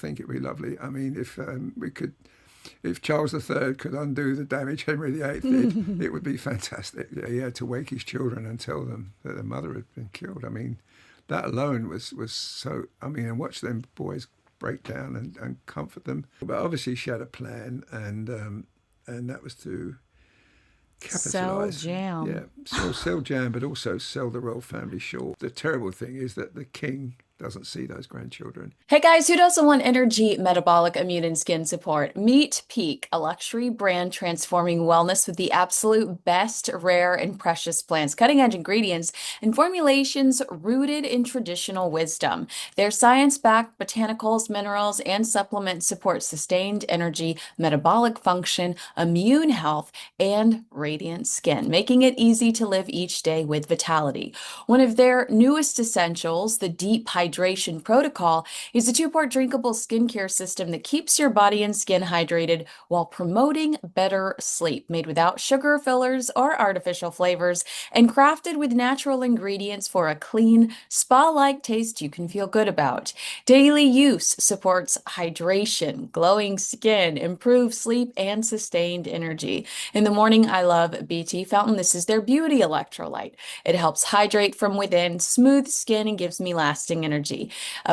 think it'd be lovely. I mean, if Charles III could undo the damage Henry VIII did, it would be fantastic. Yeah, he had to wake his children and tell them that their mother had been killed. I mean, that alone was so, I mean, and watch them boys break down and comfort them. But obviously she had a plan, and that was to capitalise. Sell jam. Yeah, sell jam, but also sell the royal family short. The terrible thing is that the king doesn't see those grandchildren. Hey guys, who doesn't want energy, metabolic, immune, and skin support? Meet Peak, a luxury brand transforming wellness with the absolute best, rare, and precious plants, cutting-edge ingredients, and formulations rooted in traditional wisdom. Their science-backed botanicals, minerals, and supplements support sustained energy, metabolic function, immune health, and radiant skin, making it easy to live each day with vitality. One of their newest essentials, the Deep Hydration Protocol, is a 2-part drinkable skincare system that keeps your body and skin hydrated while promoting better sleep, made without sugar, fillers, or artificial flavors, and crafted with natural ingredients for a clean, spa-like taste you can feel good about. Daily use supports hydration, glowing skin, improved sleep, and sustained energy. In the morning, I love BT Fountain. This is their beauty electrolyte. It helps hydrate from within, smooth skin, and gives me lasting energy.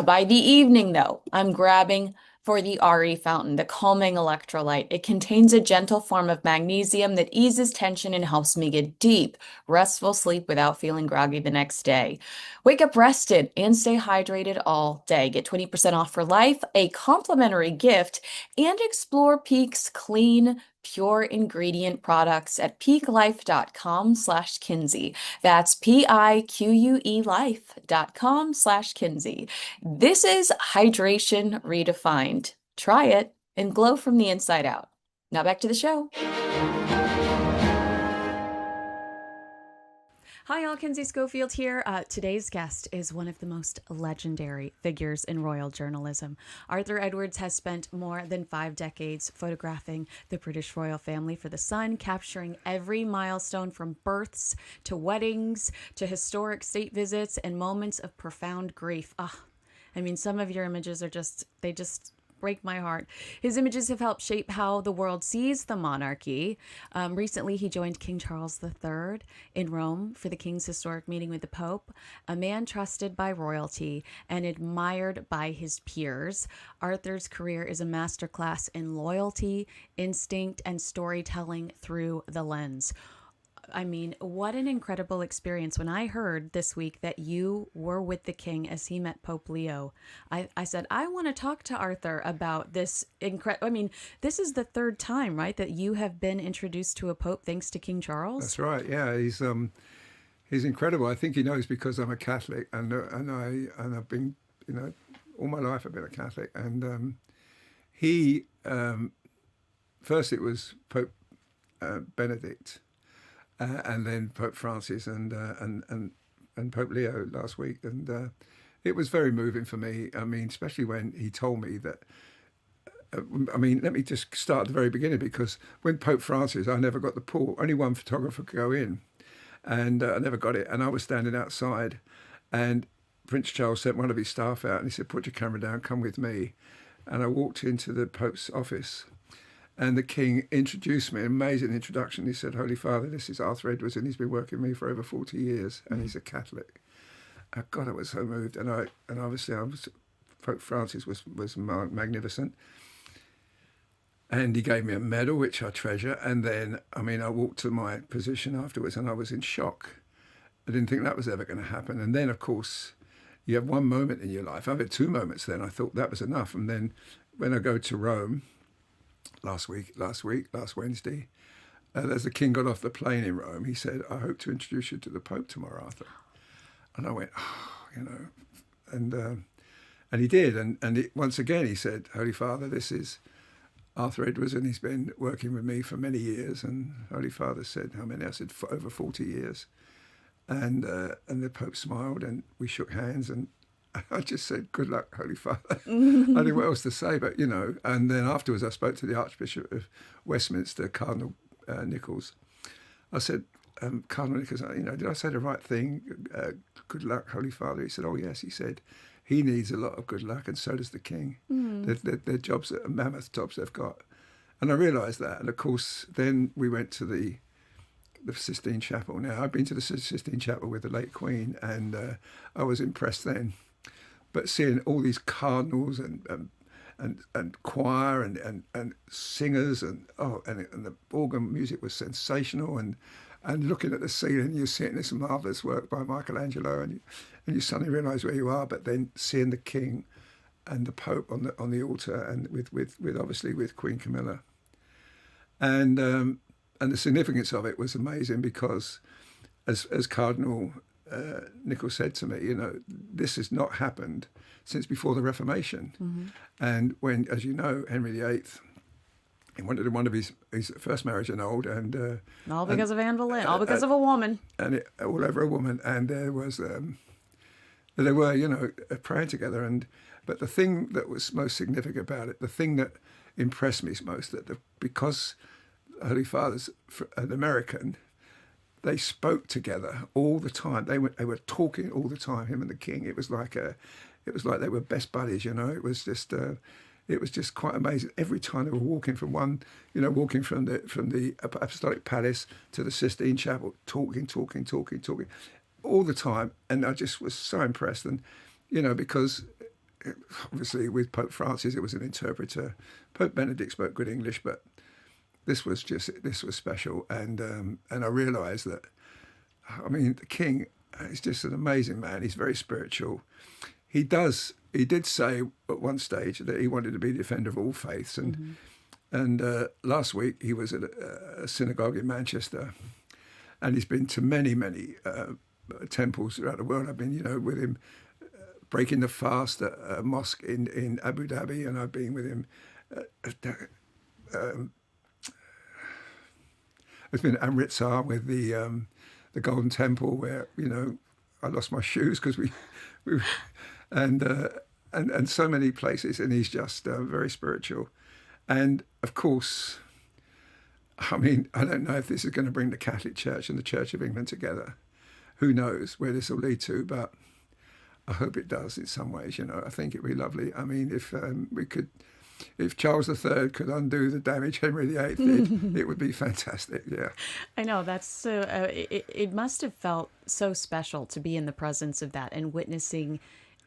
By the evening, though, I'm grabbing for the RE Fountain, the calming electrolyte. It contains a gentle form of magnesium that eases tension and helps me get deep, restful sleep without feeling groggy the next day. Wake up rested and stay hydrated all day. Get 20% off for life, a complimentary gift, and explore Peak's clean, pure ingredient products at peaklife.com/Kinsey. That's PIQUE life.com/Kinsey. This is hydration redefined. Try it and glow from the inside out. Now back to the show. Hi, all. Kinsey Schofield here. Today's guest is one of the most legendary figures in royal journalism. Arthur Edwards has spent more than 5 decades photographing the British royal family for The Sun, capturing every milestone from births to weddings to historic state visits and moments of profound grief. I mean, some of your images are they just break my heart. His images have helped shape how the world sees the monarchy. Recently, he joined King Charles III in Rome for the King's historic meeting with the Pope, a man trusted by royalty and admired by his peers. Arthur's career is a masterclass in loyalty, instinct, and storytelling through the lens. I mean, what an incredible experience. When I heard this week that you were with the king as he met Pope Leo, I said, I want to talk to Arthur about this I mean, this is the 3rd time, right, that you have been introduced to a pope thanks to King Charles? That's right, yeah. He's incredible. I think he knows because I'm a Catholic, and I've been, all my life I've been a Catholic. And he, first it was Pope Benedict, and then Pope Francis and Pope Leo last week, and it was very moving for me. I mean, especially when he told me that. I mean, let me just start at the very beginning, because when Pope Francis, I never got the pull. Only one photographer could go in, and I never got it. And I was standing outside, and Prince Charles sent one of his staff out, and he said, "Put your camera down, come with me." And I walked into the Pope's office. And the king introduced me, amazing introduction. He said, "Holy Father, this is Arthur Edwards, and he's been working with me for over 40 years, and he's a Catholic." God, I was so moved. And obviously Pope Francis was magnificent. And he gave me a medal, which I treasure. And then, I walked to my position afterwards, and I was in shock. I didn't think that was ever going to happen. And then, of course, you have one moment in your life. I've had 2 moments then. I thought that was enough. And then when I go to Rome, last Wednesday, as the king got off the plane in Rome, he said, "I hope to introduce you to the Pope tomorrow, Arthur." And I went, and he did. And once again, he said, "Holy Father, this is Arthur Edwards, and he's been working with me for many years." And Holy Father said, "How many?" I said, "For over 40 years. And the Pope smiled, and we shook hands, and I just said, "Good luck, Holy Father." I didn't know what else to say, but, and then afterwards I spoke to the Archbishop of Westminster, Cardinal Nichols. I said, "Cardinal Nichols, did I say the right thing? Good luck, Holy Father." He said, "Oh, yes." He said, he needs a lot of good luck, and so does the king. Their jobs, mammoth jobs they've got. And I realised that. And of course, then we went to the Sistine Chapel. Now, I've been to the Sistine Chapel with the late Queen, and I was impressed then. But seeing all these cardinals and choir and singers and the organ music was sensational, and looking at the ceiling, you're seeing this marvelous work by Michelangelo, and you suddenly realise where you are. But then seeing the King and the Pope on the altar, and with obviously with Queen Camilla, and the significance of it was amazing, because as Cardinal Nicholl said to me, this has not happened since before the Reformation. And when, as you know, Henry VIII, he wanted one of his first marriage annulled, and all because of Anne Boleyn, all because of a woman, and all over a woman. And there was they were praying together. But the thing that was most significant about it, the thing that impressed me most, because Holy Father's an American, they spoke together all the time. They were talking all the time, him and the King. It was like they were best buddies. It was just quite amazing. Every time they were walking from walking from the Apostolic Palace to the Sistine Chapel, talking all the time. And I just was so impressed. And because obviously with Pope Francis, it was an interpreter. Pope Benedict spoke good English, but this was special. And I realised that, the King is just an amazing man. He's very spiritual. He did say at one stage that he wanted to be the defender of all faiths. And last week he was at a synagogue in Manchester, and he's been to many temples throughout the world. I've been with him breaking the fast at a mosque in Abu Dhabi, and I've been with him. It's been Amritsar with the Golden Temple, where I lost my shoes because we and so many places, and he's just very spiritual. And of course, I don't know if this is going to bring the Catholic Church and the Church of England together. Who knows where this will lead to, but I hope it does in some ways. I think it'd be lovely. If Charles III could undo the damage Henry VIII did, it would be fantastic. Yeah, I know, that's so. It must have felt so special to be in the presence of that and witnessing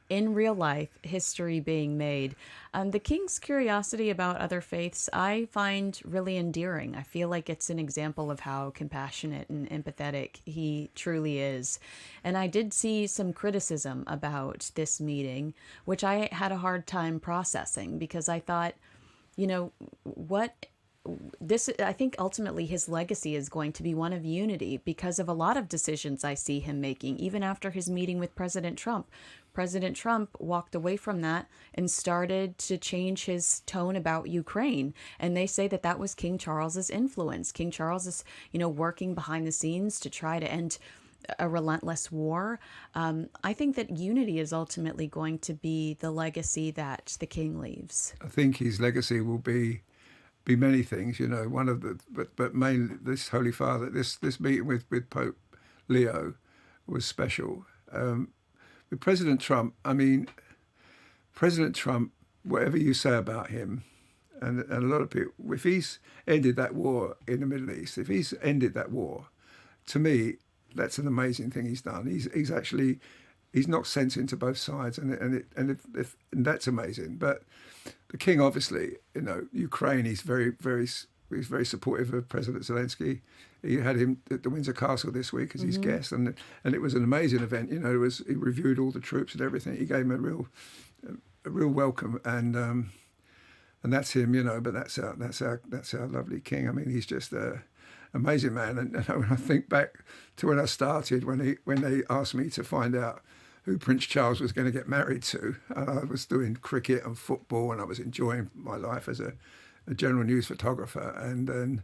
in real life history being made. The King's curiosity about other faiths I find really endearing. I feel like it's an example of how compassionate and empathetic he truly is. And I did see some criticism about this meeting, which I had a hard time processing, because I thought, I think ultimately his legacy is going to be one of unity, because of a lot of decisions I see him making, even after his meeting with President Trump. President Trump walked away from that and started to change his tone about Ukraine. And they say that was King Charles's influence. King Charles is, working behind the scenes to try to end a relentless war. I think that unity is ultimately going to be the legacy that the King leaves. I think his legacy will be many things, one of but mainly this Holy Father, this meeting with Pope Leo was special. With President Trump, President Trump, whatever you say about him, and a lot of people, if he's ended that war in the Middle East, if he's ended that war, to me, that's an amazing thing he's done. He's knocked sense into both sides, and that's amazing. But the King, obviously, Ukraine, he's very supportive of President Zelensky. He had him at the Windsor Castle this week as his guest, and it was an amazing event. He reviewed all the troops and everything. He gave him a real welcome, and that's him. But that's our lovely King. He's just a amazing man. And when I think back to when I started, when they asked me to find out who Prince Charles was going to get married to, and I was doing cricket and football, and I was enjoying my life as a general news photographer, and then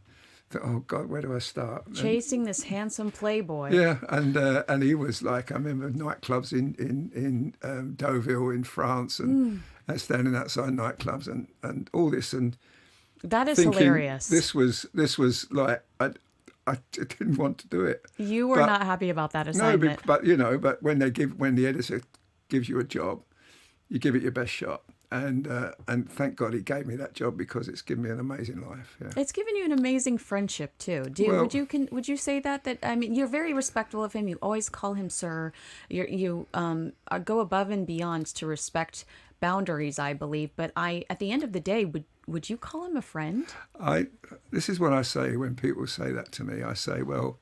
thought, oh God, where do I start? Chasing this handsome playboy. Yeah, and he was like, I remember nightclubs in Deauville in France, and standing outside nightclubs and all this, and that is thinking hilarious. This was like I didn't want to do it. You were not happy about that assignment. No, but when the editor gives you a job, you give it your best shot. And thank God he gave me that job, because it's given me an amazing life. Yeah. It's given you an amazing friendship too. Well, Would you say that I mean, you're very respectful of him. You always call him sir. You go above and beyond to respect boundaries, I believe. But at the end of the day, would you call him a friend? This is what I say when people say that to me. I say, well,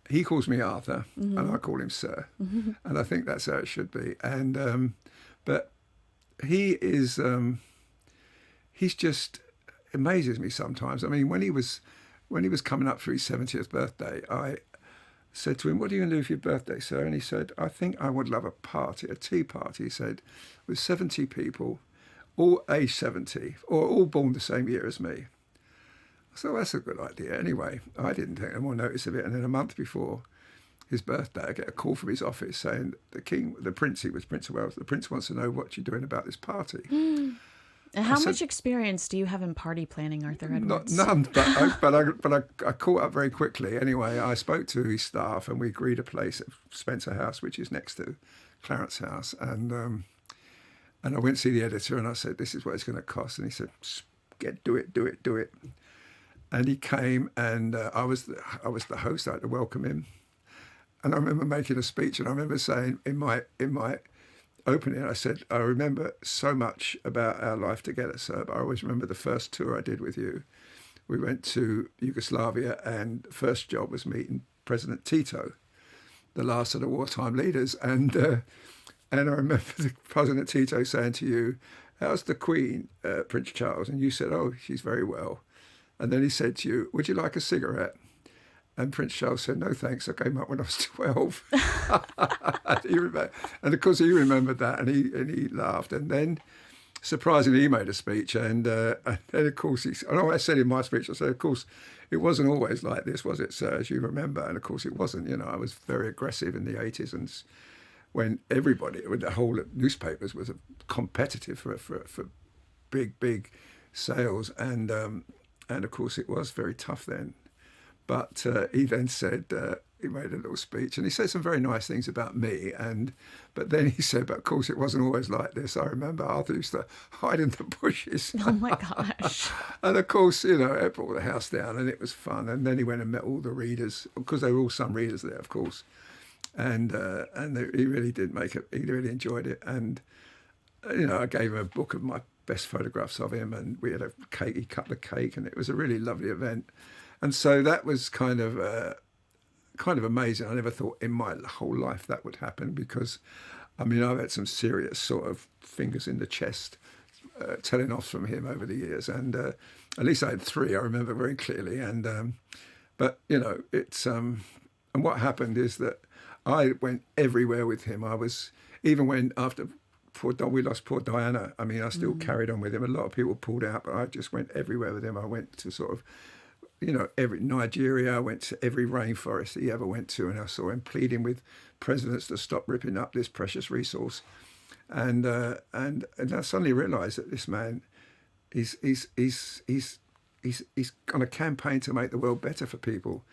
he calls me Arthur, and I call him sir, and I think that's how it should be. And but he is he's just amazes me sometimes. I mean, when he was coming up for his 70th birthday, I said to him, "What are you going to do for your birthday, sir?" And he said, "I think I would love a party, a tea party," he said, "with 70 people, all age 70, or all born the same year as me." So that's a good idea. Anyway, I didn't take any more notice of it. And then a month before his birthday, I get a call from his office saying, the prince, he was Prince of Wales, the prince wants to know what you're doing about this party. And how much experience do you have in party planning, Arthur Edwards? None, but I caught up very quickly. Anyway, I spoke to his staff and we agreed a place at Spencer House, which is next to Clarence House. And I went to see the editor and I said, "This is what it's going to cost." And he said, do it. And he came, and I was the host. I had to welcome him, and I remember making a speech, and I remember saying in my opening, I said, "I remember so much about our life together, sir, but I always remember the first tour I did with you. We went to Yugoslavia, and the first job was meeting President Tito, the last of the wartime leaders, and I remember President Tito saying to you, 'How's the Queen, Prince Charles?' And you said, 'Oh, she's very well.' And then he said to you, 'Would you like a cigarette?' And Prince Charles said, 'No, thanks. I came up when I was 12. And of course, he remembered that, and he laughed. And then, surprisingly, he made a speech. And then, of course, I said in my speech, I said, "Of course, it wasn't always like this, was it, sir, as you remember?" And of course, it wasn't. You know, I was very aggressive in the 80s, and when the whole newspapers was competitive for big sales, and of course it was very tough then. But he then said, he made a little speech, and he said some very nice things about me, but then he said, "But of course it wasn't always like this. I remember Arthur used to hide in the bushes." Oh my gosh. And of course, it brought the house down, and it was fun. And then he went and met all the readers, because there were all some readers there, of course. And he really did he really enjoyed it. And, I gave him a book of my best photographs of him, and we had a cake, he cut the cake, and it was a really lovely event. And so that was kind of amazing. I never thought in my whole life that would happen, because, I've had some serious sort of fingers in the chest telling off from him over the years. And at least I had 3, I remember very clearly. And but, it's... and what happened is that I went everywhere with him. Even when after we lost poor Diana, I still carried on with him. A lot of people pulled out, but I just went everywhere with him. I went to sort of, every Nigeria. I went to every rainforest he ever went to, and I saw him pleading with presidents to stop ripping up this precious resource. And I suddenly realised that this man, he's on a campaign to make the world better for people.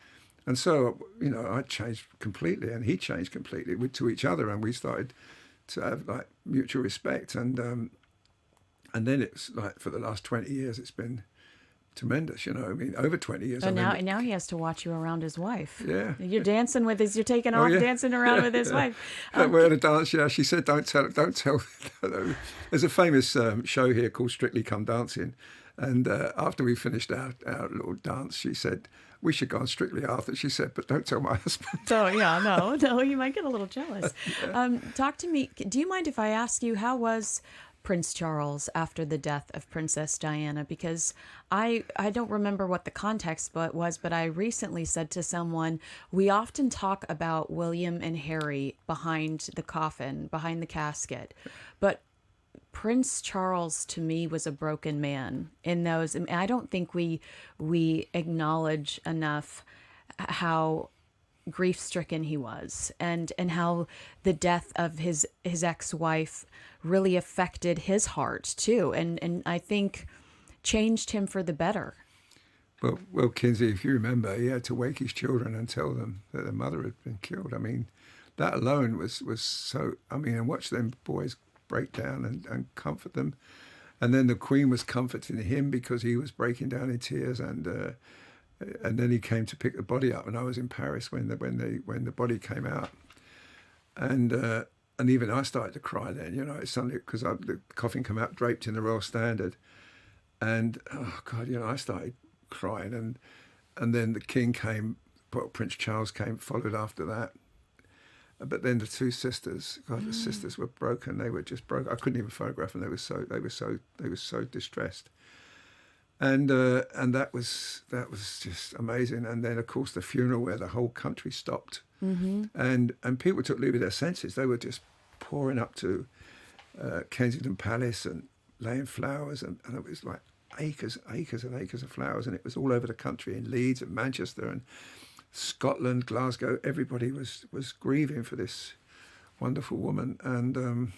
And so, I changed completely, and he changed completely to each other, and we started to have like mutual respect. And then it's like for the last 20 years, it's been tremendous. Over 20 years. And now he has to watch you around his wife. Yeah, you're dancing with you're taking off dancing around with his wife. We had a dance. Yeah, she said, "Don't tell." There's a famous show here called Strictly Come Dancing, and after we finished our little dance, she said, "We should go on Strictly, Arthur." She said, "But don't tell my husband." So no, you might get a little jealous. Talk to me. Do you mind if I ask you, how was Prince Charles after the death of Princess Diana? Because I don't remember what the context was, but I recently said to someone, we often talk about William and Harry behind the coffin, behind the casket, but Prince Charles to me was a broken man in those. And I don't think we acknowledge enough how grief-stricken he was, and how the death of his ex-wife really affected his heart too, and I think changed him for the better. Well, Kinsey, if you remember, he had to wake his children and tell them that their mother had been killed. That alone was so. And watch them boys break down and comfort them. And then the Queen was comforting him because he was breaking down in tears, and then he came to pick the body up, and I was in Paris when the body came out, and even I started to cry then, you know, it's suddenly because the coffin came out draped in the Royal Standard, and oh God, you know, I started crying, and then the King came, Prince Charles came, followed after that. But then the two sisters, God, the sisters were broken. They were just broken. I couldn't even photograph them. They were so distressed. And that was just amazing. And then of course the funeral where the whole country stopped, and people took leave of their senses. They were just pouring up to Kensington Palace and laying flowers, and it was like acres and acres of flowers, and it was all over the country, in Leeds and Manchester and Scotland, Glasgow. Everybody was grieving for this wonderful woman, and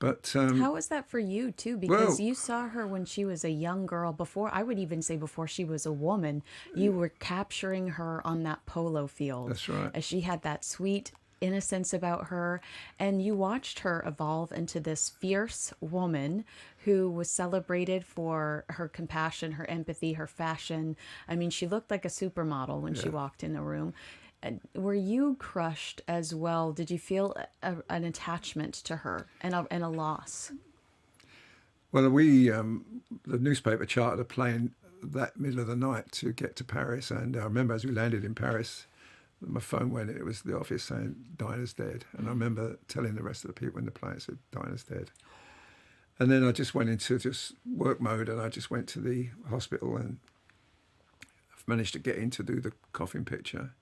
how was that for you too? Because you saw her when she was a young girl. Before, I would even say before she was a woman, you were capturing her on that polo field. That's right. As she had that sweet innocence about her, and you watched her evolve into this fierce woman who was celebrated for her compassion, her empathy, her fashion. I mean, she looked like a supermodel when she walked in the room. Were you crushed as well? Did you feel an attachment to her and a loss? Well, we the newspaper chartered a plane that middle of the night to get to Paris, and I remember as we landed in Paris, my phone went, it was the office saying Diana's dead, and I remember telling the rest of the people in the plane, I said Diana's dead. And then I just went into just work mode, and I just went to the hospital and managed to get in to do the coffin picture.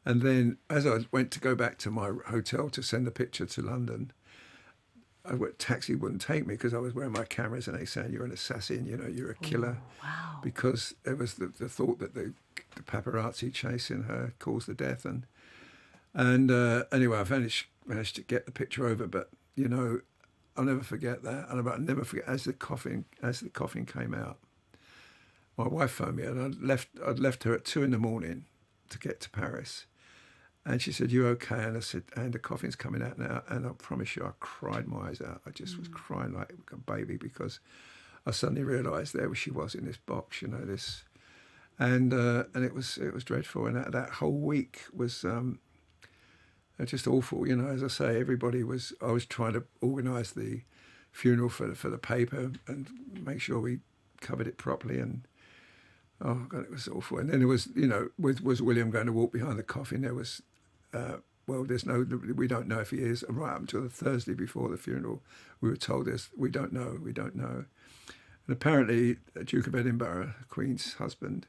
And then as I went to go back to my hotel to send the picture to London, taxi wouldn't take me because I was wearing my cameras, and they saying you're an assassin, you know, you're a killer. Oh, wow. Because there was the thought that the paparazzi chasing her caused the death. And anyway, I managed to get the picture over, but you know, I'll never forget that. And I'll never forget as the coffin came out, my wife phoned me, and I'd left her at 2 a.m. to get to Paris. And she said, "You okay?" And I said, "And the coffin's coming out now." And I promise you, I cried my eyes out. I just was crying like a baby because I suddenly realised there she was in this box, you know, this, and it was dreadful. And that whole week was just awful, you know. As I say, I was trying to organise the funeral for the paper and make sure we covered it properly, and oh God, it was awful. And then it was, you know, was William going to walk behind the coffin? There was, we don't know if he is. Right up until the Thursday before the funeral, we were told this. We don't know. And apparently, the Duke of Edinburgh, the Queen's husband,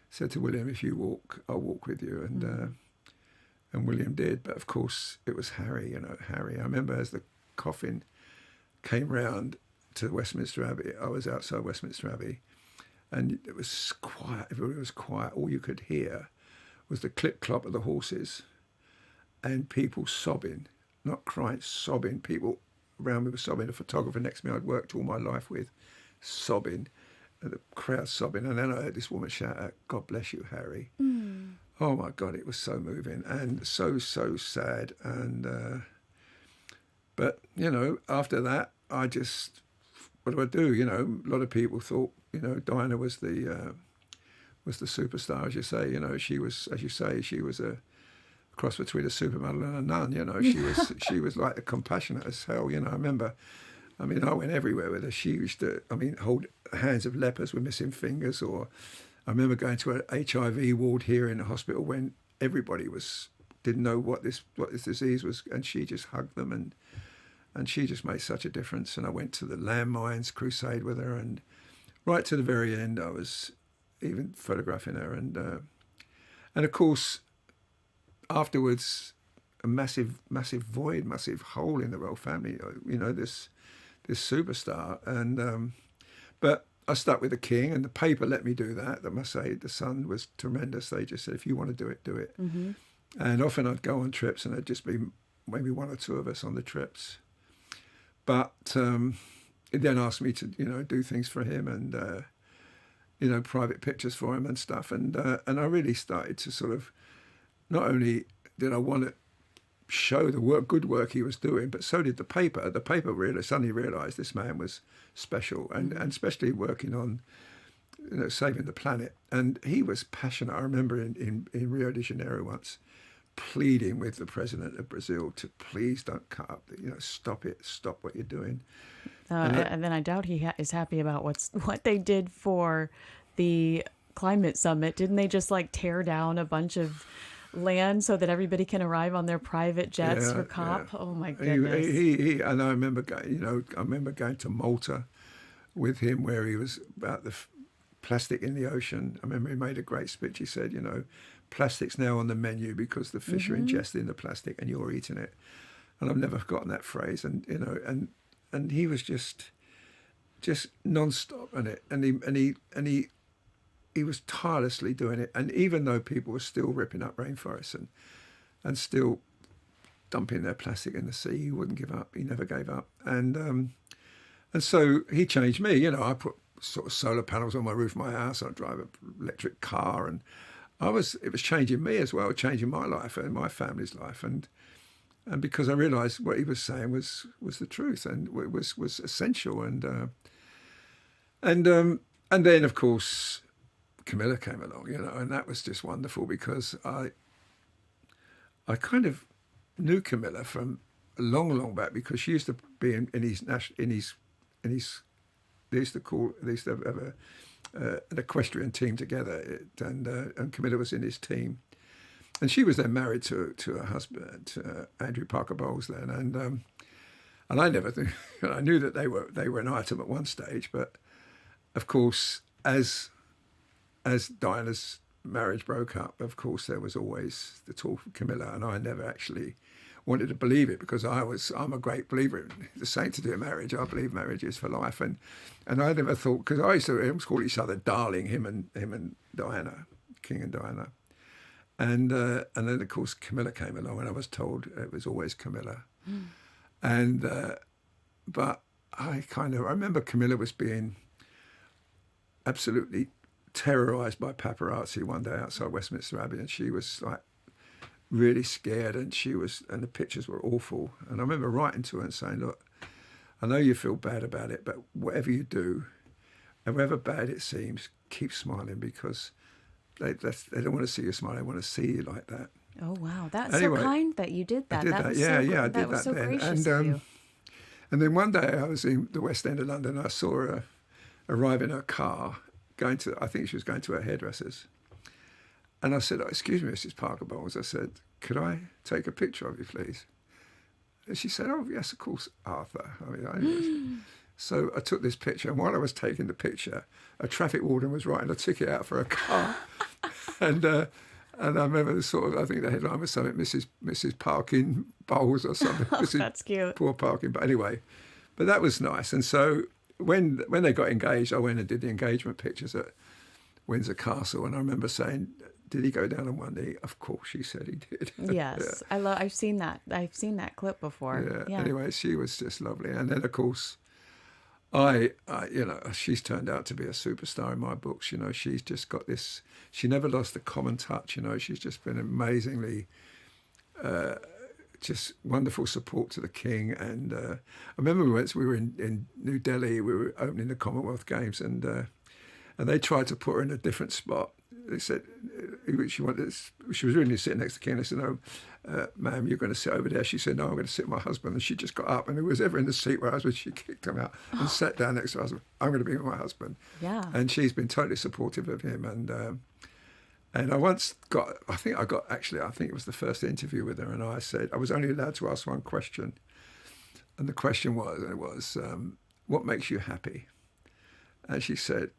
said to William, "If you walk, I'll walk with you." And William did. But of course, it was Harry. You know, Harry. I remember as the coffin came round to Westminster Abbey. I was outside Westminster Abbey. And it was quiet. Everybody was quiet. All you could hear was the clip-clop of the horses and people sobbing, not crying, sobbing. People around me were sobbing. The photographer next to me I'd worked all my life with, sobbing, and the crowd sobbing. And then I heard this woman shout out, "God bless you, Harry." Oh, my God, it was so moving and so sad. And but, you know, after that, I just, what do I do? You know, a lot of people thought, you know, Diana was the superstar, as you say. You know, she was, as you say, she was a cross between a supermodel and a nun. You know, she was like compassionate as hell. You know, I went everywhere with her. She used to, hold hands of lepers with missing fingers. Or I remember going to an HIV ward here in the hospital when everybody didn't know what this disease was, and she just hugged them, and she just made such a difference. And I went to the landmines crusade with her, and right to the very end, I was even photographing her, and of course, afterwards, a massive void, massive hole in the royal family. You know, this superstar, and but I stuck with the king, and the paper let me do that. I must say, the Sun was tremendous. They just said, "If you want to do it, do it." Mm-hmm. And often I'd go on trips, and there'd just be maybe one or two of us on the trips, but. He then asked me to, you know, do things for him, and you know, private pictures for him and stuff, and I really started to sort of, not only did I want to show the good work he was doing, but so did the paper. The paper suddenly realised this man was special, and especially working on, saving the planet. And he was passionate. I remember in Rio de Janeiro once, pleading with the president of Brazil to please don't cut up, stop what you're doing. And then I doubt he is happy about what they did for the climate summit. Didn't they just like tear down a bunch of land so that everybody can arrive on their private jets for COP? Yeah. Oh my goodness! He and I remember going to Malta with him, where he was about the plastic in the ocean. I remember he made a great speech. He said, plastic's now on the menu because the fish are ingesting the plastic and you're eating it. And I've never forgotten that phrase. And and he was just non-stop in it. And he was tirelessly doing it. And even though people were still ripping up rainforests and still dumping their plastic in the sea, he wouldn't give up. He never gave up. And so he changed me. I put sort of solar panels on my roof of my house. I drive an electric car, and it was changing me as well, changing my life and my family's life. And because I realised what he was saying was the truth and was essential. And then of course Camilla came along, and that was just wonderful because I kind of knew Camilla from a long back, because she used to be in his they used to have an equestrian team together, and Camilla was in his team, and she was then married to her husband, Andrew Parker Bowles then, and I never I knew that they were an item at one stage, but of course as Diana's marriage broke up, of course there was always the talk of Camilla, and I never actually wanted to believe it, because I'm a great believer in the saint to do a marriage. I believe marriage is for life, and I never thought, because I used to always call each other darling, him and Diana, King and Diana, and then of course Camilla came along, and I was told it was always Camilla, and but I remember Camilla was being absolutely terrorised by paparazzi one day outside Westminster Abbey, and she was like really scared, and the pictures were awful. And I remember writing to her and saying, look, I know you feel bad about it, but whatever you do, however bad it seems, keep smiling, because they don't want to see you smile. They want to see you like that. Oh, wow. That's anyway, so kind that you did that. I did that. Yeah, I did that so then. Gracious of you. And then one day I was in the West End of London. I saw her arrive in her car, I think she was going to her hairdresser's. And I said, excuse me, Mrs. Parker Bowles. I said, could I take a picture of you, please? And she said, oh, yes, of course, Arthur. So I took this picture, and while I was taking the picture, a traffic warden was writing a ticket out for a car. and I remember I think the headline was something, Mrs. Parkin Bowles or something. Oh, that's cute. Poor Parkin. But anyway, but that was nice. And so when they got engaged, I went and did the engagement pictures at Windsor Castle, and I remember saying, did he go down on one knee? Of course, she said he did. Yes, yeah. I've seen that. I've seen that clip before. Yeah. Anyway, she was just lovely, and then of course, she's turned out to be a superstar in my books. She's just got this. She never lost a common touch. She's just been amazingly, just wonderful support to the king. And I remember we were in New Delhi. We were opening the Commonwealth Games, and they tried to put her in a different spot. They said she was really sitting next to the king. They said, no, ma'am, you're going to sit over there. She said, no, I'm going to sit with my husband. And she just got up, and who was ever in the seat where I was, she kicked him out and sat down next to her husband. I'm going to be with my husband. Yeah. And she's been totally supportive of him. And I once I think it was the first interview with her, and I said, I was only allowed to ask one question. And the question was, what makes you happy? And she said,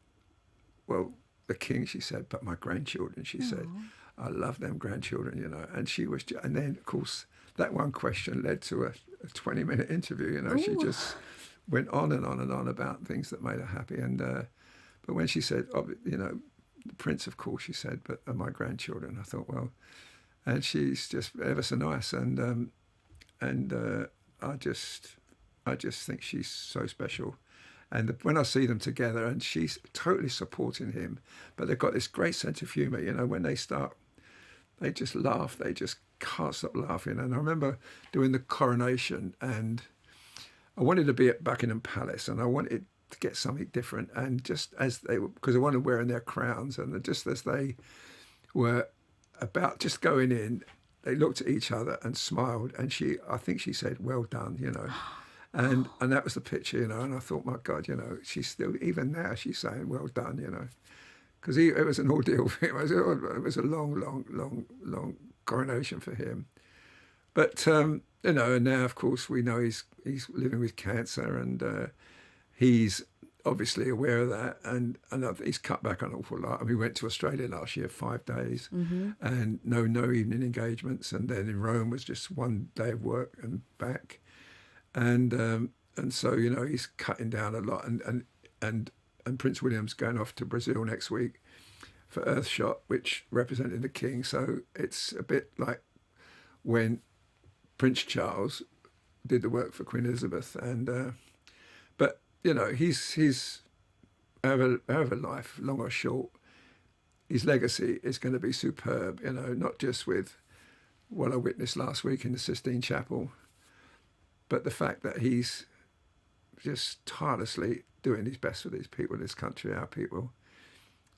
well, the king, she said, but my grandchildren, she said, I love them grandchildren, and she was, and then of course that one question led to a 20-minute interview, She just went on and on and on about things that made her happy. And but when she said, the prince, of course, she said, but my grandchildren, I thought, well, and she's just ever so nice, and I just think she's so special. And when I see them together, and she's totally supporting him, but they've got this great sense of humour. When they start, they just laugh. They just can't stop laughing. And I remember doing the coronation, and I wanted to be at Buckingham Palace, and I wanted to get something different. And just as they were, because I wanted wearing their crowns, and just as they were about just going in, they looked at each other and smiled, and I think she said, "Well done," and that was the picture, and I thought, my God, she's still, even now she's saying, "Well done," because it was an ordeal for him. It was a long coronation for him. But and now of course we know he's living with cancer, and he's obviously aware of that, and he's cut back an awful lot. I mean, we went to Australia last year, 5 days, and no evening engagements, and then in Rome was just 1 day of work and back, and so he's cutting down a lot, and Prince William's going off to Brazil next week for Earthshot, which represented the King. So it's a bit like when Prince Charles did the work for Queen Elizabeth, and but he's however life, long or short, his legacy is going to be superb. Not just with what I witnessed last week in the Sistine Chapel, but the fact that he's just tirelessly doing his best for these people, this country, our people,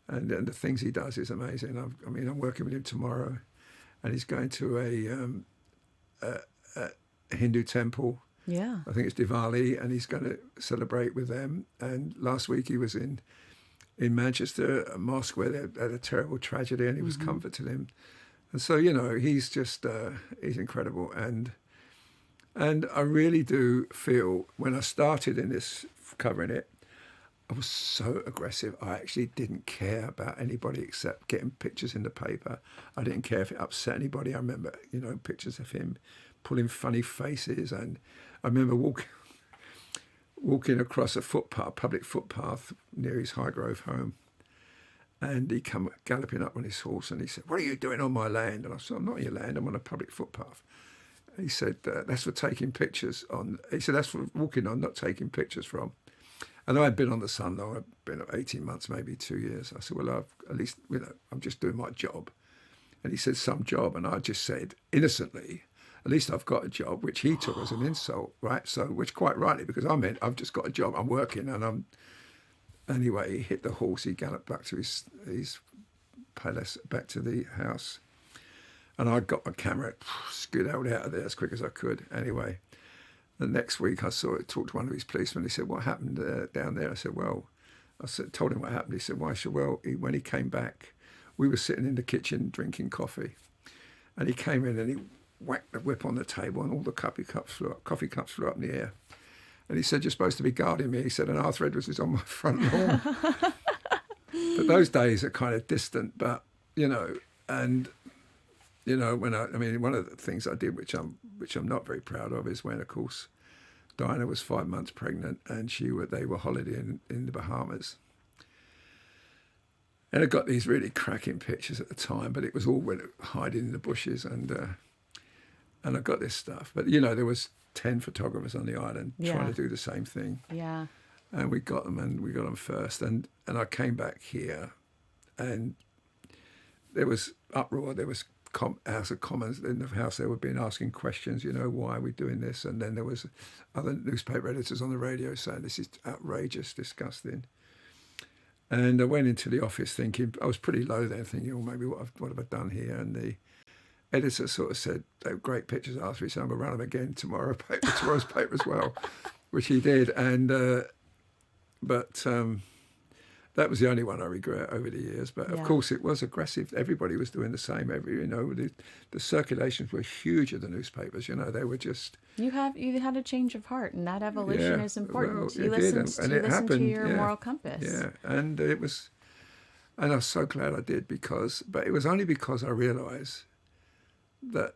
and the things he does is amazing. I'm working with him tomorrow, and he's going to a Hindu temple. Yeah. I think it's Diwali, and he's going to celebrate with them. And last week he was in Manchester, a mosque where they had a terrible tragedy, and he was comforting him. And so, he's just, he's incredible. And I really do feel, when I started in this, covering it, I was so aggressive. I actually didn't care about anybody except getting pictures in the paper. I didn't care if it upset anybody. I remember, pictures of him pulling funny faces, and I remember walking across a public footpath near his Highgrove home, and he come galloping up on his horse, and he said, "What are you doing on my land?" And I said, "I'm not on your land, I'm on a public footpath." He said, "That's for taking pictures on." He said, "That's for walking on, not taking pictures from." And I'd been on the Sun long, I'd been 18 months, maybe 2 years. I said, "Well, at least, I'm just doing my job." And he said, "Some job." And I just said, innocently, "At least I've got a job," which he took as an insult, right? So, which quite rightly, because I meant I've just got a job, I'm working, and anyway, he hit the horse, he galloped back to his palace, back to the house. And I got my camera, skedaddled out of there as quick as I could. Anyway, the next week I talked to one of his policemen. He said, "What happened down there?" I said, "Well," told him what happened. He said, "Why?" I said, "Well, when he came back, we were sitting in the kitchen drinking coffee, and he came in and he whacked the whip on the table, and all the coffee cups flew up in the air. And he said, 'You're supposed to be guarding me.' He said, 'And Arthur Edwards is on my front lawn.'" But those days are kind of distant, but, and, one of the things I did, which I'm not very proud of, is when, of course, Diana was 5 months pregnant, and they were holidaying in the Bahamas. And I got these really cracking pictures at the time, but it was all hiding in the bushes, and I got this stuff. But, there was 10 photographers on the island trying to do the same thing. Yeah. And we got them first. And I came back here, and there was uproar. There was House of Commons in the House. They were being asking questions, why are we doing this? And then there was other newspaper editors on the radio saying, "This is outrageous, disgusting." And I went into the office thinking, I was pretty low then, thinking, "Oh, maybe what have I done here?" And the editor sort of said, "They were great pictures, Arthur." He said, "I'm going to run them again tomorrow's paper as well," which he did. And but that was the only one I regret over the years. But of course, it was aggressive. Everybody was doing the same. The circulations were huge of the newspapers. They were just. You had a change of heart, and that evolution is important. Well, you listened to your moral compass. Yeah, and it was, and I was so glad I did but it was only because I realised that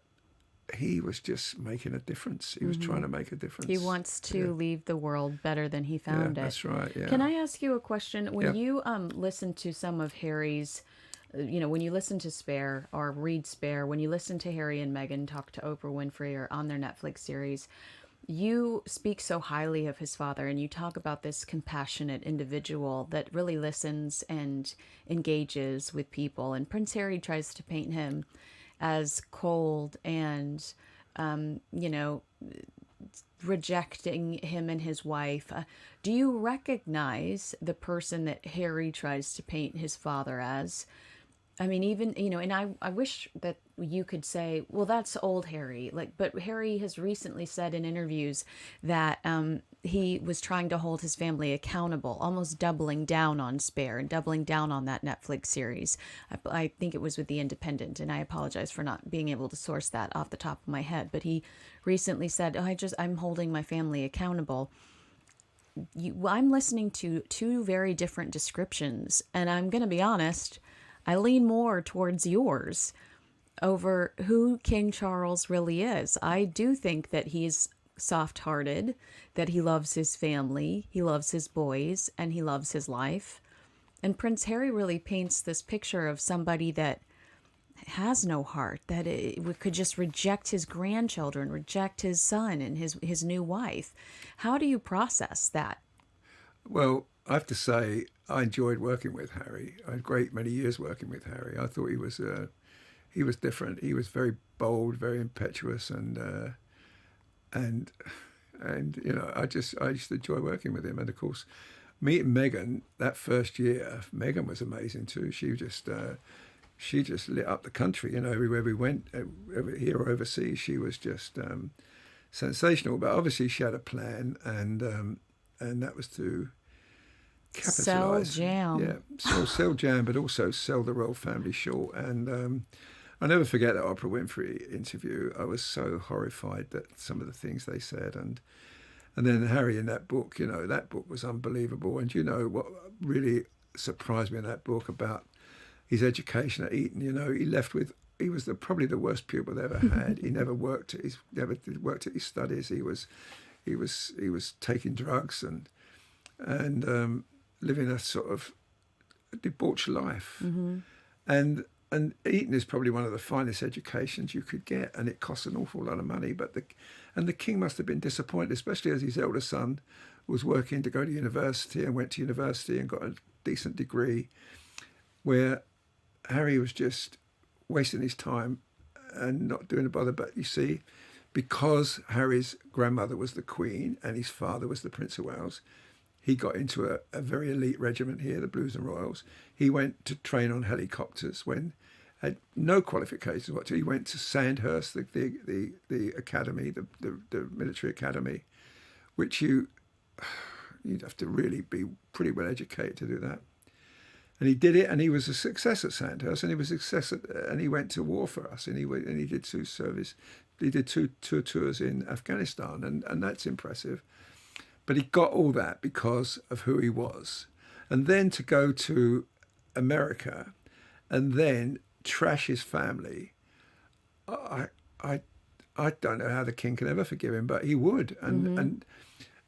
he was just making a difference. He was trying to make a difference. He wants to leave the world better than he found it. That's right, yeah. Can I ask you a question? When you listen to some of Harry's, when you listen to Spare or read Spare, when you listen to Harry and Meghan talk to Oprah Winfrey or on their Netflix series, you speak so highly of his father, and you talk about this compassionate individual that really listens and engages with people. And Prince Harry tries to paint him as cold and, you know, rejecting him and his wife. Do you recognize the person that Harry tries to paint his father as? I mean, even, you know, and I wish that you could say, well, that's old Harry. Like, but Harry has recently said in interviews that he was trying to hold his family accountable, almost doubling down on Spare and doubling down on that Netflix series. I think it was with The Independent, and I apologize for not being able to source that off the top of my head. But he recently said, oh, I'm holding my family accountable. I'm listening to two very different descriptions, and I'm going to be honest, I lean more towards yours over who King Charles really is. I do think that he's soft-hearted, that he loves his family, he loves his boys, and he loves his life. And Prince Harry really paints this picture of somebody that has no heart, that could just reject his grandchildren, reject his son and his new wife. How do you process that? Well, I have to say, I enjoyed working with Harry. I had many years working with Harry. I thought he was different. He was very bold, very impetuous, and you know, I used to enjoy working with him. And of course, meeting Meghan that first year, Meghan was amazing too. She just lit up the country. You know, everywhere we went, over here or overseas, she was just sensational. But obviously, she had a plan, and that was to Sell capitalise. Jam. Yeah, sell Jam, but also sell the royal family short. And I'll never forget that Oprah Winfrey interview. I was so horrified that some of the things they said, and then Harry in that book. You know, that book was unbelievable. And you know what really surprised me in that book about his education at Eton? You know, he was probably the worst pupil they ever had. He never worked at his studies. He was taking drugs and living a sort of debauched life. Mm-hmm. And Eton is probably one of the finest educations you could get, and it costs an awful lot of money. But the king must have been disappointed, especially as his elder son was working to go to university and went to university and got a decent degree, where Harry was just wasting his time and not doing a bother. But you see, because Harry's grandmother was the Queen and his father was the Prince of Wales, he got into a very elite regiment here, the Blues and Royals. He went to train on helicopters when had no qualifications whatsoever. He went to Sandhurst, the academy, the military academy, which you'd have to really be pretty well educated to do that. And he did it, and he was a success at Sandhurst, and he was a success and he went to war for us, and he did two tours in Afghanistan, and that's impressive. But he got all that because of who he was. And then to go to America and then trash his family, I don't know how the king can ever forgive him, but he would. And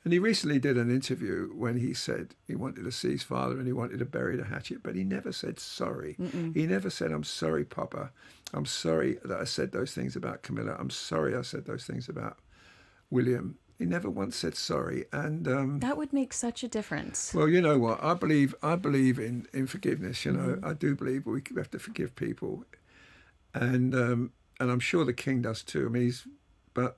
he recently did an interview when he said he wanted to see his father and he wanted to bury the hatchet, but he never said sorry. He never said, "I'm sorry, Papa. I'm sorry that I said those things about Camilla. I'm sorry I said those things about William." He never once said sorry, and That would make such a difference. well, you know what? I believe in forgiveness. You know, I do believe we have to forgive people, and I'm sure the king does too. I mean, but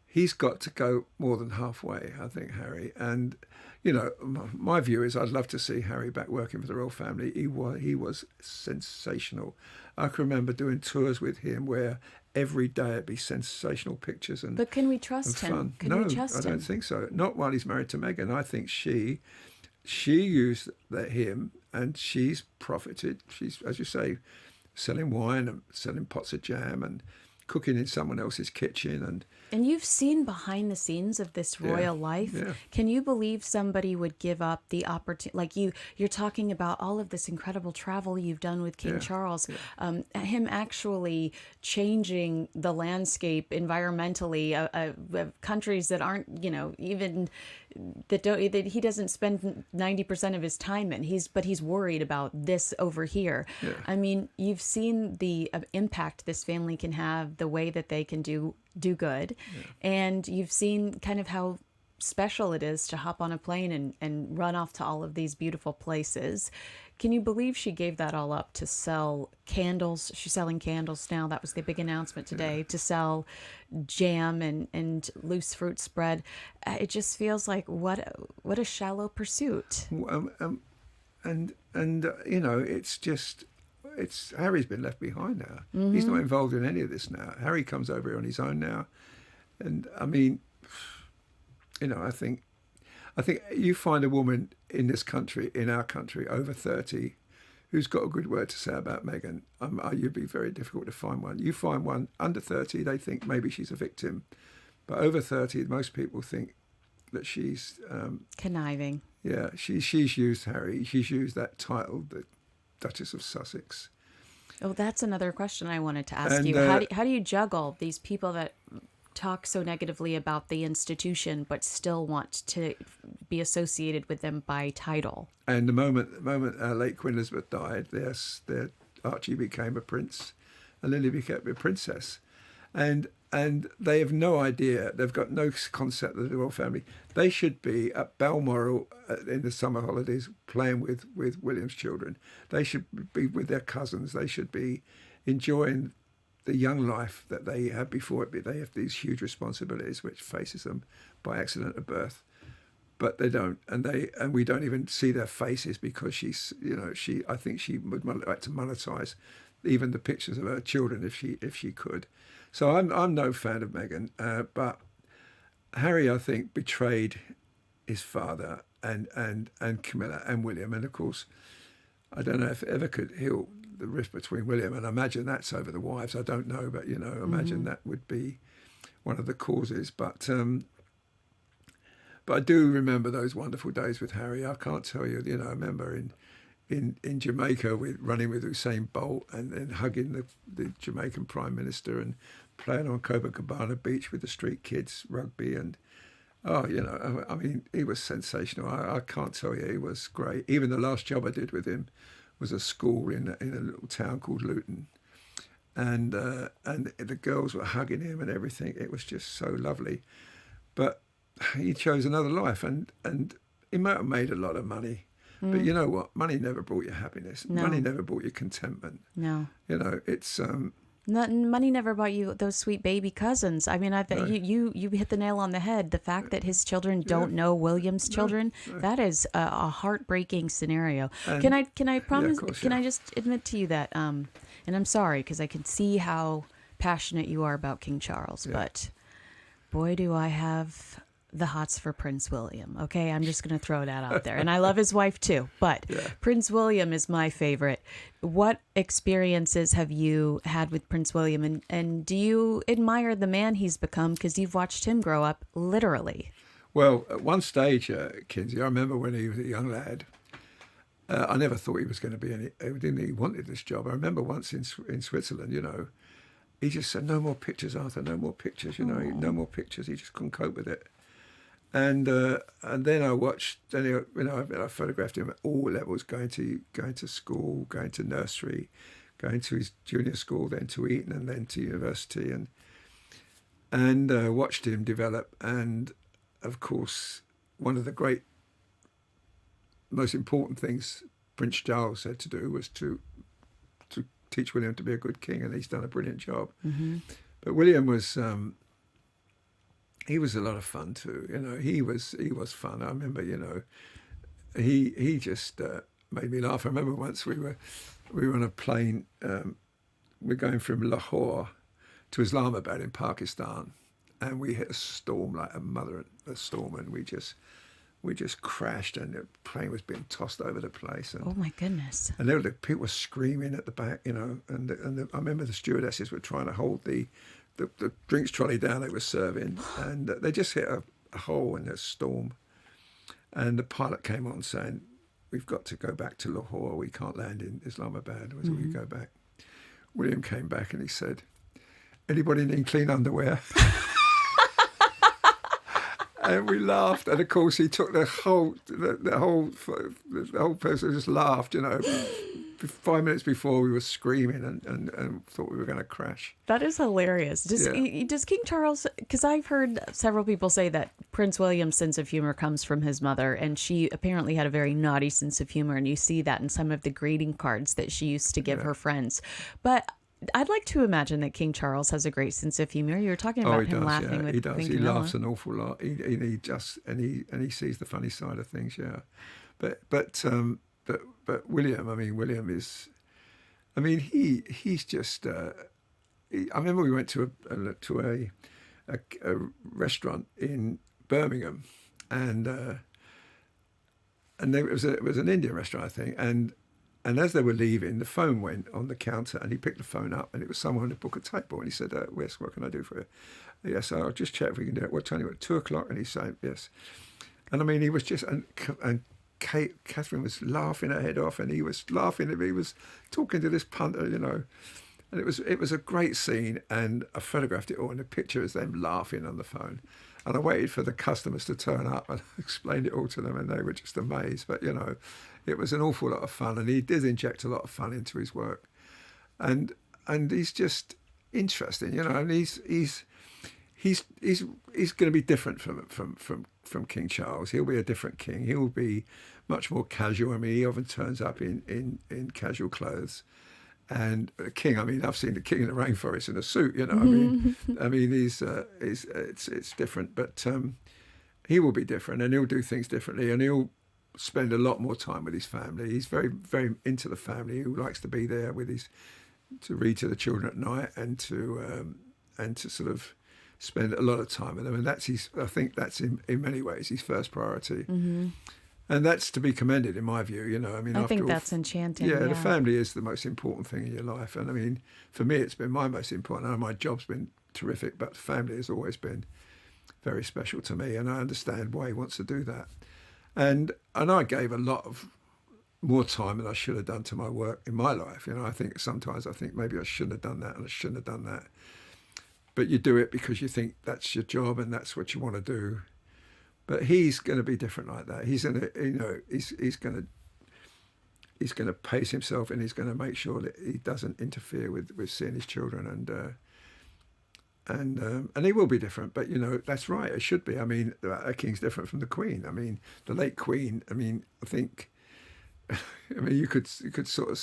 he's got to go more than halfway, I think, Harry. And you know, my view is I'd love to see Harry back working for the royal family. He was sensational. I can remember doing tours with him where every day it'd be sensational pictures and But can we trust him? fun. Can No, we trust I him? don't think so. Not while he's married to Meghan. I think she used him, and she's profited. She's, as you say, selling wine and selling pots of jam and cooking in someone else's kitchen. And you've seen behind the scenes of this royal life. Yeah. Can you believe somebody would give up the opportunity? Like you're talking about all of this incredible travel you've done with King Charles, him actually changing the landscape environmentally of countries that aren't, you know, even that he doesn't spend 90% of his time in. But he's worried about this over here. Yeah. I mean, you've seen the impact this family can have, the way that they can do good, and you've seen kind of how special it is to hop on a plane and run off to all of these beautiful places. Can you believe she gave that all up to sell candles? She's selling candles now. That was the big announcement today, to sell jam and loose fruit spread. It just feels like what a shallow pursuit. And it's Harry's been left behind now. He's not involved in any of this now. Harry comes over here on his own now, and I mean, I think you find a woman in this country, in our country, over 30, who's got a good word to say about Meghan. You'd be very difficult to find one. You find one under 30, they think maybe she's a victim, but over 30, most people think that she's Conniving. Yeah, she's used Harry. She's used that title, the Duchess of Sussex. Oh, that's another question I wanted to ask you. How do you juggle these people that talk so negatively about the institution but still want to be associated with them by title? And the moment late Queen Elizabeth died, their Archie became a prince, and Lily became a princess, and they have no idea. They've got no concept of the royal family. They should be at Balmoral in the summer holidays playing with William's children. They should be with their cousins. They should be enjoying the young life that they had before it. They have these huge responsibilities which faces them by accident of birth, but they don't, and we don't even see their faces because I think she would like to monetize even the pictures of her children if she could. So I'm no fan of Meghan, but Harry, I think, betrayed his father and Camilla and William, and of course, I don't know if it ever could heal the rift between William, and I imagine that's over the wives. I don't know, but imagine that would be one of the causes. But I do remember those wonderful days with Harry. I can't tell you. I remember in Jamaica running with Usain Bolt and then hugging the Jamaican Prime Minister and playing on Copacabana Beach with the street kids rugby, and I mean, he was sensational. I can't tell you, he was great. Even the last job I did with him was a school in a little town called Luton, and the girls were hugging him and everything. It was just so lovely. But he chose another life, and he might have made a lot of money. But you know what? Money never brought you happiness. No. Money never brought you contentment. No. It's money never bought you those sweet baby cousins. I mean, you hit the nail on the head. The fact that his children don't know William's children, that is a heartbreaking scenario. And, can I promise? of course, can I just admit to you that? And I'm sorry because I can see how passionate you are about King Charles, but boy, do I have the hots for Prince William. Okay, I'm just going to throw that out there. And I love his wife too, but Prince William is my favorite. What experiences have you had with Prince William, and do you admire the man he's become because you've watched him grow up literally? Well, at one stage, Kinsey, I remember when he was a young lad, I never thought he was going to be he wanted this job. I remember once in Switzerland, he just said, no more pictures, Arthur, no more pictures, no more pictures. He just couldn't cope with it. And then I watched. I photographed him at all levels, going to school, going to nursery, going to his junior school, then to Eton, and then to university, and watched him develop. And of course, one of the great, most important things Prince Charles had to do was to teach William to be a good king, and he's done a brilliant job. Mm-hmm. But William was. He was a lot of fun too, He was fun. I remember, he just made me laugh. I remember once we were on a plane. We're going from Lahore to Islamabad in Pakistan, and we hit a storm like a storm, and we just crashed, and the plane was being tossed over the place. And, oh my goodness! And the people were screaming at the back, and I remember the stewardesses were trying to hold the drinks trolley down they were serving, and they just hit a hole in the storm, and the pilot came on saying, we've got to go back to Lahore, we can't land in Islamabad, we go back. William came back and he said, anybody need clean underwear? And we laughed, and of course he took the whole person just laughed, 5 minutes before we were screaming and thought we were going to crash. That is hilarious. Does King Charles, because I've heard several people say that Prince William's sense of humor comes from his mother, and she apparently had a very naughty sense of humor, and you see that in some of the greeting cards that she used to give her friends. But I'd like to imagine that King Charles has a great sense of humor. You were talking about him laughing with he does. Queen He Camilla. laughs an awful lot. He sees the funny side of things. Yeah, but William is. He's just. I remember we went to a restaurant in Birmingham, and it was an Indian restaurant, I think, and as they were leaving, the phone went on the counter, and he picked the phone up, and it was someone to book a table, and he said, "Yes, what can I do for you?" "Yes, I'll just check if we can do it." "What time?" "At 2:00," and he's saying, "Yes." And he was just and Catherine was laughing her head off, and he was laughing. He was talking to this punter, and it was a great scene. And I photographed it all, and the picture is them laughing on the phone. And I waited for the customers to turn up, and I explained it all to them, and they were just amazed. But it was an awful lot of fun, and he did inject a lot of fun into his work. And he's just interesting, and he's going to be different from King Charles. He'll be a different king. He'll be much more casual. He often turns up in casual clothes. And the king, I've seen the king in the rainforest in a suit, it's different, but he will be different, and he'll do things differently, and he'll spend a lot more time with his family. He's very, very into the family. He likes to be there to read to the children at night, and to sort of spend a lot of time with them. And I think that's in many ways his first priority. Mm-hmm. And that's to be commended, in my view. I think that's enchanting. Yeah, the family is the most important thing in your life. And for me, it's been my most important. I know my job's been terrific, but family has always been very special to me. And I understand why he wants to do that. And I gave a lot of more time than I should have done to my work in my life. I think sometimes maybe I shouldn't have done that, and I shouldn't have done that. But you do it because you think that's your job and that's what you want to do. But he's going to be different like that. He's going to pace himself, and he's going to make sure that he doesn't interfere with seeing his children, and he will be different. But that's right. It should be. A king's different from the Queen. The late Queen. I think. You could sort of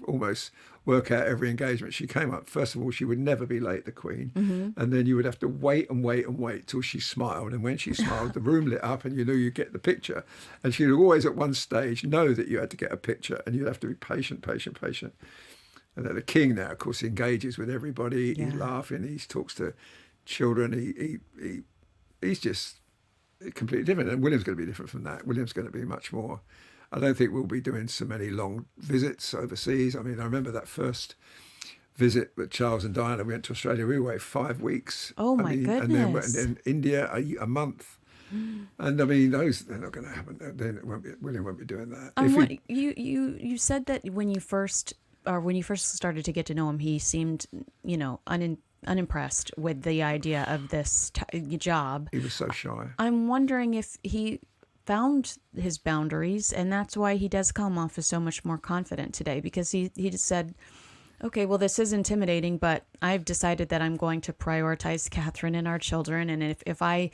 almost work out every engagement she came up. First of all, she would never be late, the Queen, mm-hmm. and then you would have to wait till she smiled. And when she smiled, the room lit up, and you get the picture. And she'd always, at one stage, know that you had to get a picture, and you'd have to be patient. And then the King now, of course, he engages with everybody. Yeah. He's laughing. He talks to children. He's just completely different. And William's going to be different from that. William's going to be much more. I don't think we'll be doing so many long visits overseas. I remember that first visit with Charles and Diana. We went to Australia. We were away 5 weeks. Oh, my goodness. And then India, a month. And those, they're not going to happen. William won't be doing that. You said that when you first started to get to know him, he seemed, unimpressed with the idea of this job. He was so shy. I'm wondering if he found his boundaries, and that's why he does come off as so much more confident today, because he just said, okay, well, this is intimidating, but I've decided that I'm going to prioritize Catherine and our children, and if I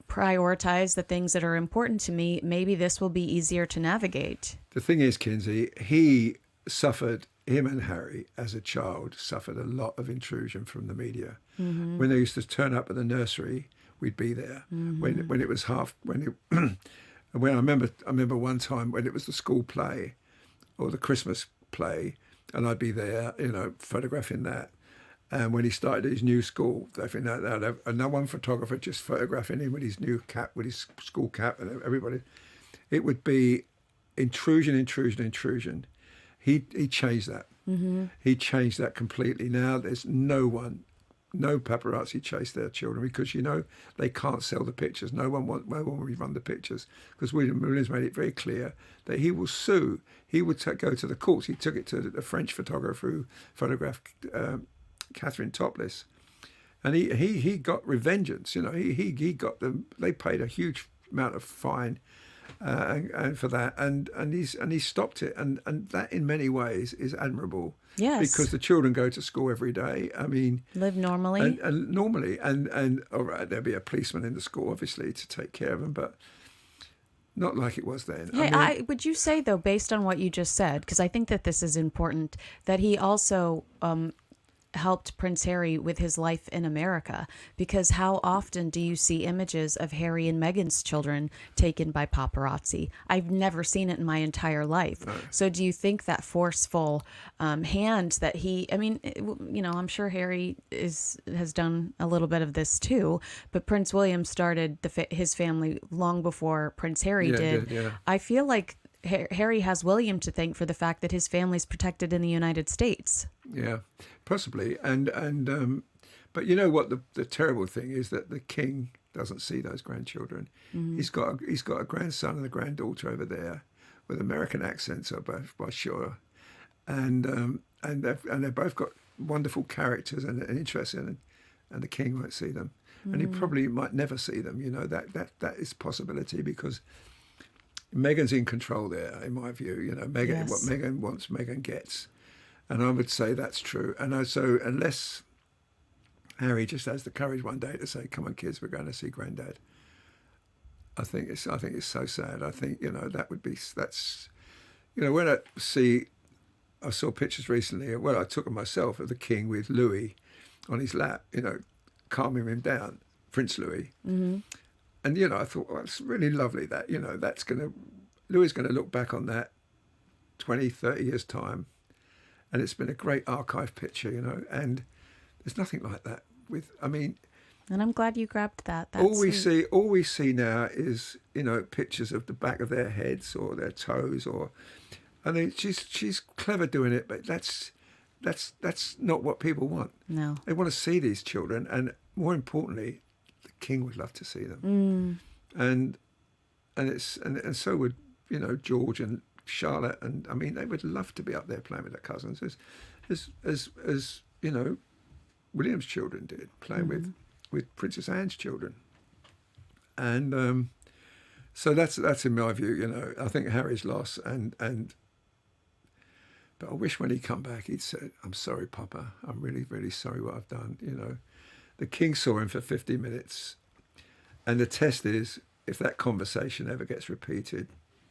prioritize the things that are important to me, maybe this will be easier to navigate. The thing is, Kinsey, him and Harry as a child suffered a lot of intrusion from the media. Mm-hmm. When they used to turn up at the nursery, we'd be there. Mm-hmm. When it was when I remember one time when it was the school play or the Christmas play, and I'd be there, photographing that. And when he started his new school, they'd have another one photographer just photographing him with his new cap, with his school cap, and everybody. It would be intrusion. He changed that. Mm-hmm. He changed that completely. Now there's no paparazzi chase their children, because they can't sell the pictures. No one will rerun the pictures, because Williams made it very clear that he will sue. He would go to the courts. He took it to the French photographer who photographed Catherine topless. and he got revengeance. You know, he got them. They paid a huge amount of fine, and for that, and he stopped it, and that in many ways is admirable. Yes. Because the children go to school every day. I mean, live normally. And normally, and all right, there'll be a policeman in the school, obviously, to take care of them, but not like it was then. Hey, I mean, would you say, though, based on what you just said, because I think that this is important, that he also helped Prince Harry with his life in America? Because how often do you see images of Harry and Meghan's children taken by paparazzi? I've never seen it in my entire life. No. So do you think that forceful hand that I mean, you know, I'm sure Harry has done a little bit of this too, but Prince William started his family long before Prince Harry did. Yeah. I feel like Harry has William to thank for the fact that his family's protected in the United States. Yeah, possibly. And but you know what the terrible thing is, that the king doesn't see those grandchildren. Mm-hmm. He's got a grandson and a granddaughter over there with American accents, by sure, and they've both got wonderful characters and interesting, and the king won't see them, and he probably might never see them. You know, that is a possibility, because Meghan's in control there, in my view. You know, Yes. What Meghan wants, Meghan gets. And I would say that's true. And so unless Harry just has the courage one day to say, "Come on, kids, we're going to see Granddad," I think it's so sad. I think, you know, that's, you know, when I saw pictures recently. Well, I took them myself of the king with Louis on his lap, you know, calming him down, Prince Louis. Mm-hmm. And, you know, I thought, well, it's really lovely that, you know, Louis is going to look back on that 20, 30 years' time. And it's been a great archive picture, you know, and there's nothing like that And I'm glad you grabbed that. all we see now is, you know, pictures of the back of their heads or their toes, she's clever doing it, but that's not what people want. No. They want to see these children, and more importantly, the king would love to see them. And so would, you know, George and Charlotte, and I mean, they would love to be up there playing with their cousins, as you know, William's children did, playing with Princess Anne's children. And so that's in my view. You know, I think Harry's lost, but I wish when he come back he'd said, "I'm sorry, Papa. I'm really, really sorry what I've done." You know, the king saw him for 50 minutes, and the test is, if that conversation ever gets repeated,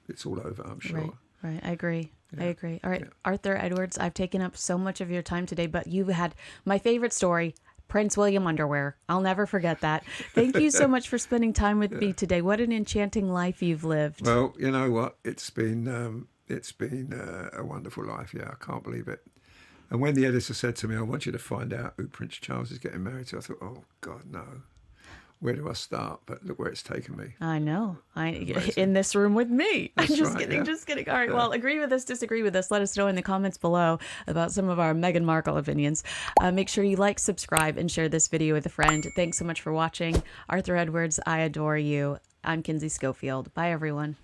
it's all over, I'm sure. Right. I agree. Yeah. I agree. All right, Yeah. Arthur Edwards, I've taken up so much of your time today, but you had my favorite story, Prince William underwear. I'll never forget that. Thank you so much for spending time with me today. What an enchanting life you've lived. Well, you know what? It's been a wonderful life. Yeah, I can't believe it. And when the editor said to me, "I want you to find out who Prince Charles is getting married to," I thought, "Oh God, no. Where do I start?" But look where it's taken me. I know. Amazing. In this room with me. That's I'm just right, kidding. yeah. Just kidding. All right. Well, agree with us, disagree with us. Let us know in the comments below about some of our Meghan Markle opinions. Make sure you like, subscribe, and share this video with a friend. Thanks so much for watching. Arthur Edwards, I adore you. I'm Kinsey Schofield. Bye, everyone.